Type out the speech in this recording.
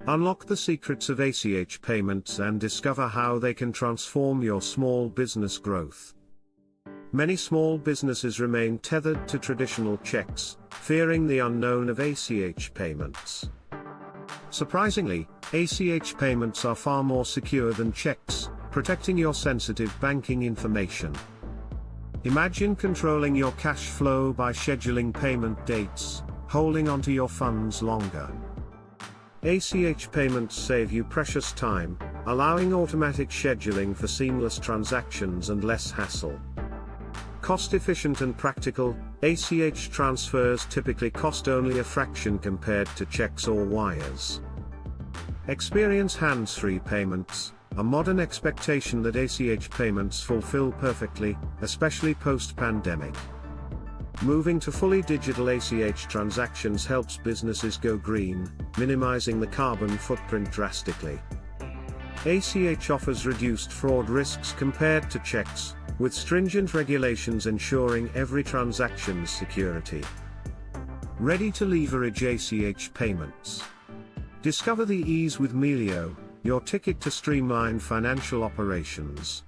Unlock the secrets of ACH payments and discover how they can transform your small business growth. Many small businesses remain tethered to traditional checks, fearing the unknown of ACH payments. Surprisingly, ACH payments are far more secure than checks, protecting your sensitive banking information. Imagine controlling your cash flow by scheduling payment dates, holding onto your funds longer. ACH payments save you precious time, allowing automatic scheduling for seamless transactions and less hassle. Cost-efficient and practical, ACH transfers typically cost only a fraction compared to checks or wires. Experience hands-free payments, a modern expectation that ACH payments fulfill perfectly, especially post-pandemic. Moving to fully digital ACH transactions helps businesses go green, minimizing the carbon footprint drastically. ACH offers reduced fraud risks compared to checks, with stringent regulations ensuring every transaction's security. Ready to leverage ACH payments? Discover the ease with Melio, your ticket to streamline financial operations.